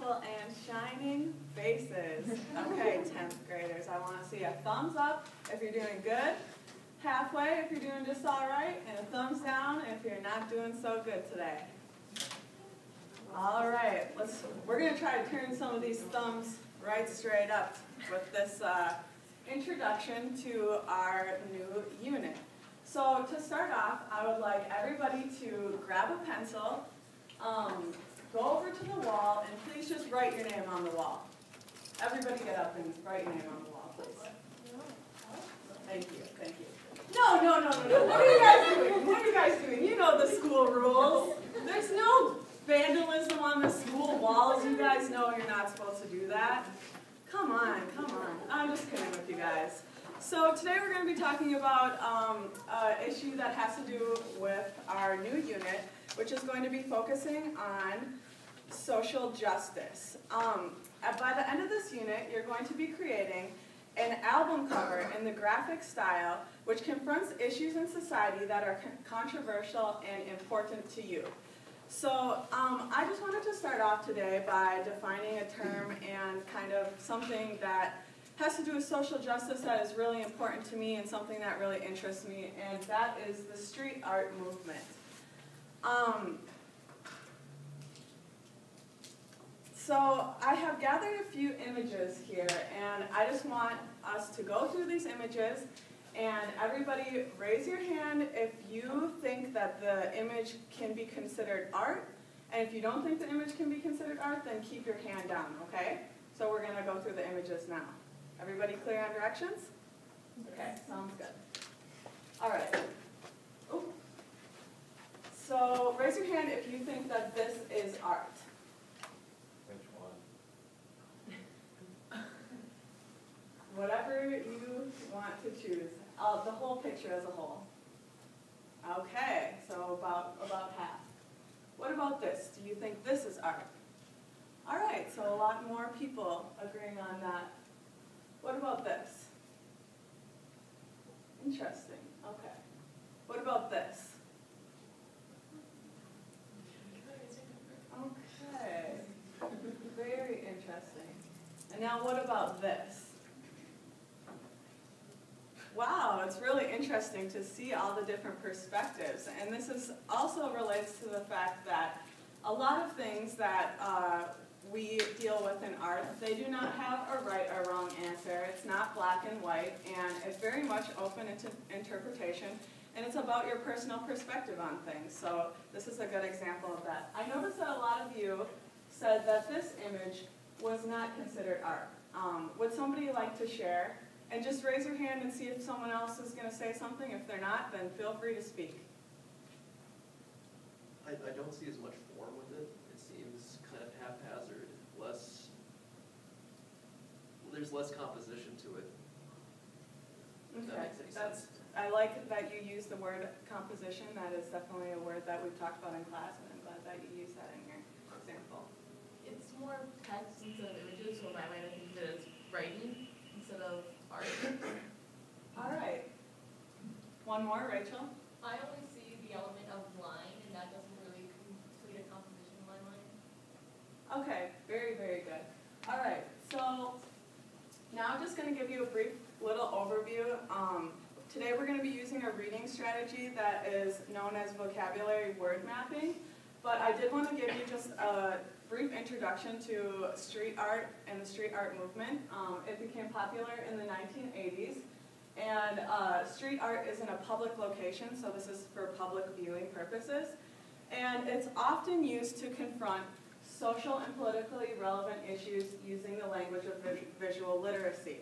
beautiful and shining faces. Okay, 10th graders, I want to see a thumbs up if you're doing good, halfway if you're doing just all right, and a thumbs down if you're not doing so good today. All right, we're going to try to turn some of these thumbs right straight up with this introduction to our new unit. So to start off, I would like everybody to grab a pencil, go over to the wall, and please just write your name on the wall. Everybody get up and write your name on the wall, please. Thank you, thank you. No. What are you guys doing? What are you guys doing? You know the school rules. There's no vandalism on the school walls. You guys know you're not supposed to do that. Come on. I'm just kidding with you guys. So today we're going to be talking about an issue that has to do with our new unit, which is going to be focusing on social justice. By the end of this unit, you're going to be creating an album cover in the graphic style which confronts issues in society that are controversial and important to you. So I just wanted to start off today by defining a term and kind of something that has to do with social justice that is really important to me and something that really interests me, and that is the street art movement. So I have gathered a few images here, and I just want us to go through these images, and everybody raise your hand if you think that the image can be considered art, and if you don't think the image can be considered art, then keep your hand down, okay? So we're going to go through the images now. Everybody clear on directions? Okay, sounds good. All right. Ooh. So raise your hand if you think that this is art. Which one? Whatever you want to choose. The whole picture as a whole. Okay, so about half. What about this? Do you think this is art? All right, so a lot more people agreeing on that. What about this? Interesting. Okay. What about this? Okay. Very interesting. And now what about this? Wow, it's really interesting to see all the different perspectives. And this also relates to the fact that a lot of things that we deal with in art, they do not have a right or wrong answer. It's not black and white, and it's very much open to interpretation, and it's about your personal perspective on things. So this is a good example of that. I noticed that a lot of you said that this image was not considered art. Would somebody like to share? And just raise your hand and see if someone else is going to say something. If they're not, then feel free to speak. I don't see as much form with it. It seems kind of haphazard, there's less composition to it. If that makes any sense. I like that you use the word composition. That is definitely a word that we've talked about in class, and I'm glad that you use that in your example. It's more text instead of images, so in my mind I think that it's writing instead of art. All right. One more, Rachel? I only see the element of line, and that doesn't really complete a composition in my mind. Okay, very, very good. All right, so now I'm just going to give you a brief little overview. Today we're going to be using a reading strategy that is known as vocabulary word mapping, but I did want to give you just a brief introduction to street art and the street art movement. It became popular in the 1980s, and street art is in a public location, so this is for public viewing purposes, and it's often used to confront social and politically relevant issues using the language of visual literacy.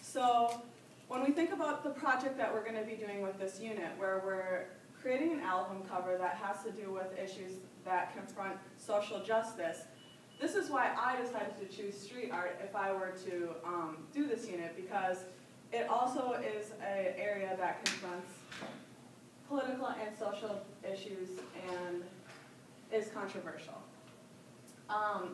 So when we think about the project that we're going to be doing with this unit, where we're creating an album cover that has to do with issues that confront social justice, this is why I decided to choose street art if I were to do this unit, because it also is an area that confronts political and social issues and is controversial.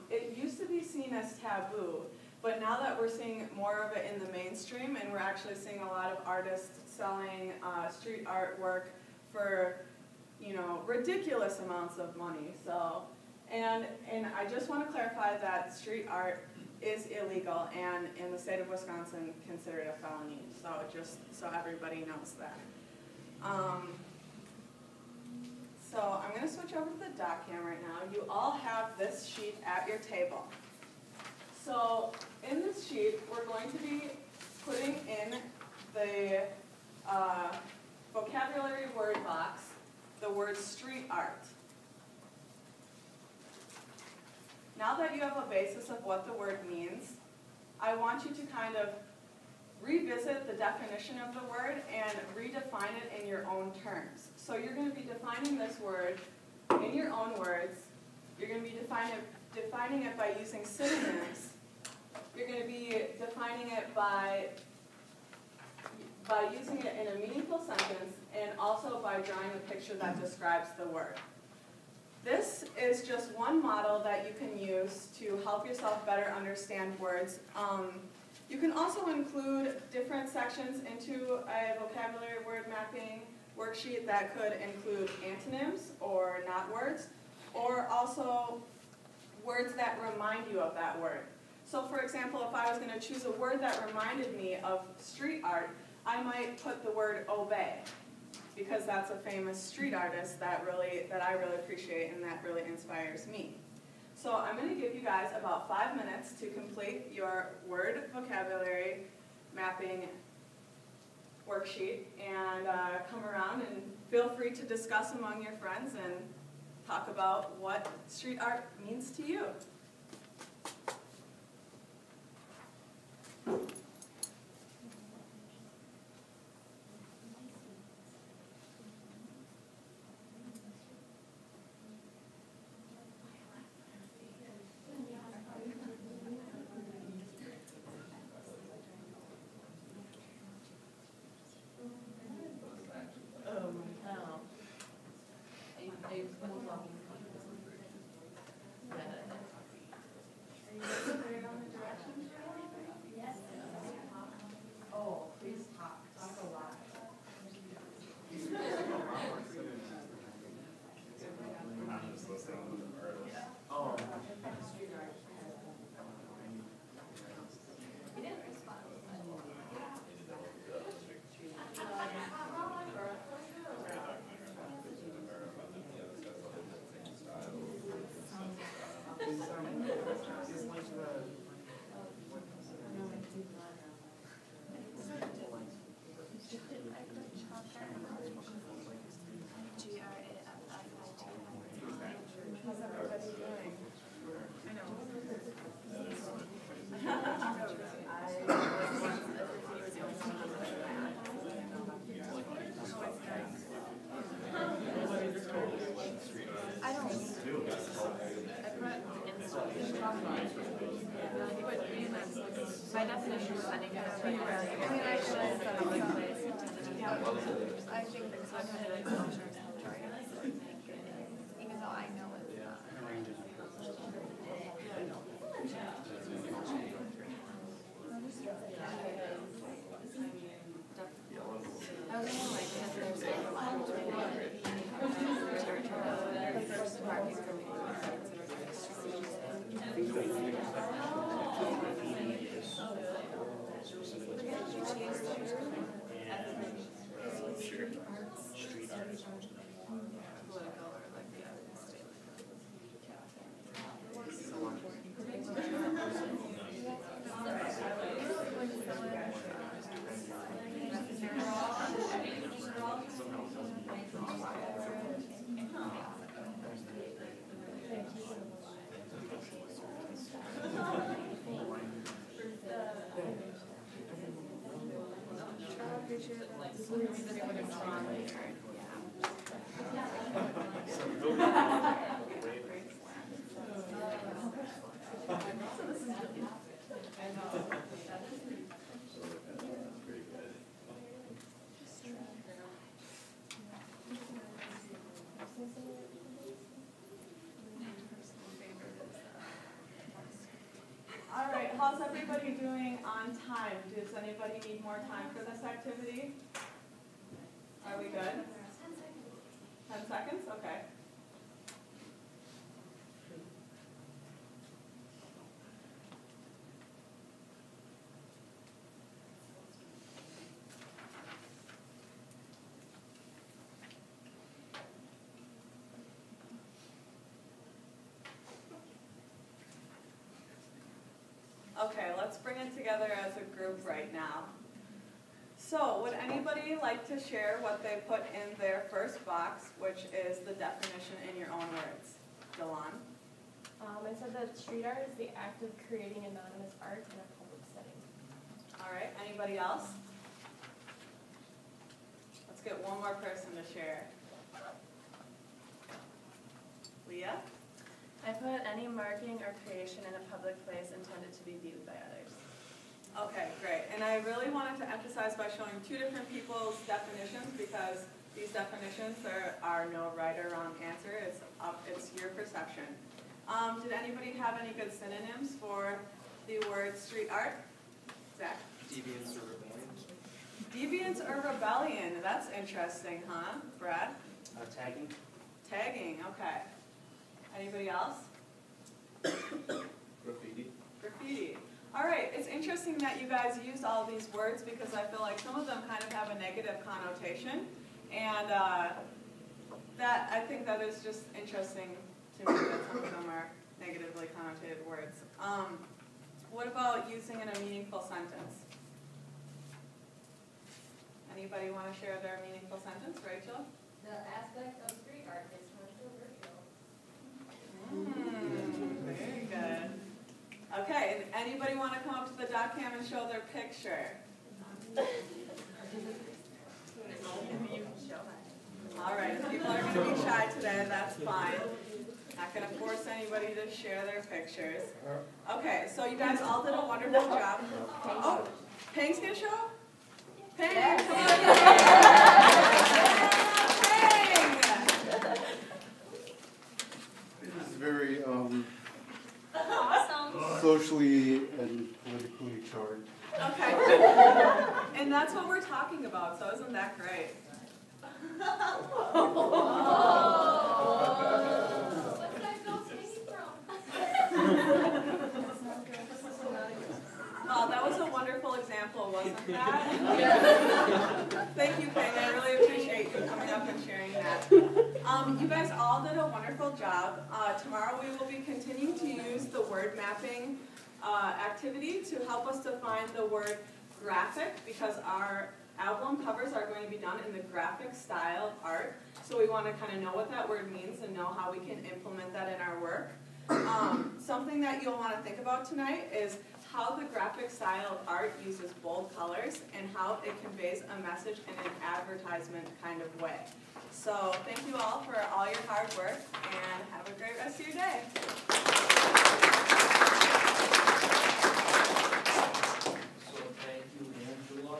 It used to be seen as taboo, but now that we're seeing more of it in the mainstream, and we're actually seeing a lot of artists selling street artwork for, ridiculous amounts of money. So And I just want to clarify that street art is illegal and in the state of Wisconsin considered a felony. So just so everybody knows that. So I'm going to switch over to the doc cam right now. You all have this sheet at your table. So in this sheet, we're going to be putting in the vocabulary word box the word street art. Now that you have a basis of what the word means, I want you to kind of revisit the definition of the word and redefine it in your own terms. So you're going to be defining this word in your own words. You're going to be defining it by using synonyms. You're going to be defining it by using it in a meaningful sentence and also by drawing a picture that describes the word. This is just one model that you can use to help yourself better understand words. You can also include different sections into a vocabulary word mapping worksheet that could include antonyms or not words, or also words that remind you of that word. So for example, if I was going to choose a word that reminded me of street art, I might put the word obey, because that's a famous street artist that I really appreciate and that really inspires me. So I'm going to give you guys about 5 minutes to complete your word vocabulary mapping worksheet and come around and feel free to discuss among your friends and talk about what street art means to you. My definition of spending kind of like, I mean, I should have set up like a place. I think that's what kind of like culture is even though I know it's not. I was more like, there's a line between the first part is going to be Alright, how's everybody doing on time? Does anybody need more time for this activity? Are we good? 10 seconds? Okay. Okay, let's bring it together as a group right now. So, would anybody like to share what they put in their first box, which is the definition in your own words? Delon? I said that street art is the act of creating anonymous art in a public setting. All right, anybody else? Let's get one more person to share. Leah? I put any marking or creation in a public place intended to be viewed by others. Okay, great. And I really wanted to emphasize by showing two different people's definitions because these definitions, there are no right or wrong answer. It's your perception. Did anybody have any good synonyms for the word street art? Zach? Deviance or rebellion. Deviance or rebellion. That's interesting, huh? Brad? Tagging. Tagging, okay. Anybody else? Graffiti. Graffiti. All right, it's interesting that you guys used all these words because I feel like some of them kind of have a negative connotation. And I think that is just interesting to me that some of them are negatively connotated words. What about using in a meaningful sentence? Anybody want to share their meaningful sentence? Rachel? The aspect of street art is controversial. Very good. Okay, anybody want to come up to the dot cam and show their picture? All right, if people are going to be shy today, that's fine. Not going to force anybody to share their pictures. Okay, so you guys all did a wonderful job. Oh, Pang's going to show up? Pang, come on. Pang! It is very Awesome. socially and politically charged. Okay. And that's what we're talking about, so isn't that great? What's that girl taking from? Well, that was a wonderful example, wasn't that? Thank you, Pang. I really appreciate you coming up and sharing that. You guys all did a wonderful job. Tomorrow we will be continuing to use the word mapping activity to help us define the word graphic because our album covers are going to be done in the graphic style of art. So we want to kind of know what that word means and know how we can implement that in our work. Something that you'll want to think about tonight is how the graphic style of art uses bold colors and how it conveys a message in an advertisement kind of way. So thank you all for all your hard work and have a great rest of your day. So thank you, Angela.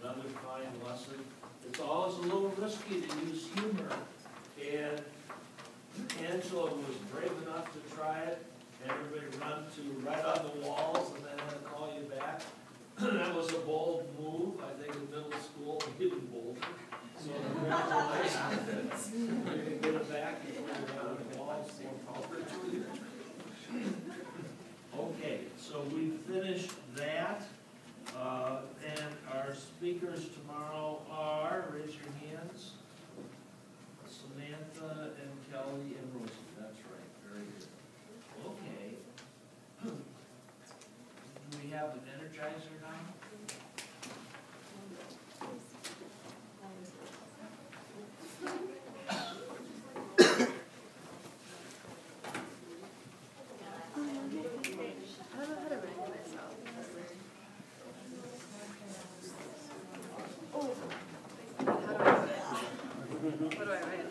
Another fine lesson. It's always a little risky to use humor. And Angela was brave enough to try it. And everybody run to right on the walls and then had to call you back. That was a bold move, I think in middle school, even bolder. So congratulations. You can get it back before you run on the walls, more power to you. Okay, so we finished that. And our speakers tomorrow are, raise your hands, Samantha and Kelly and Rosie. That's right, very good. Okay. Do we have an energizer now? I don't know how to rank myself. Oh. How do I write? What do I write?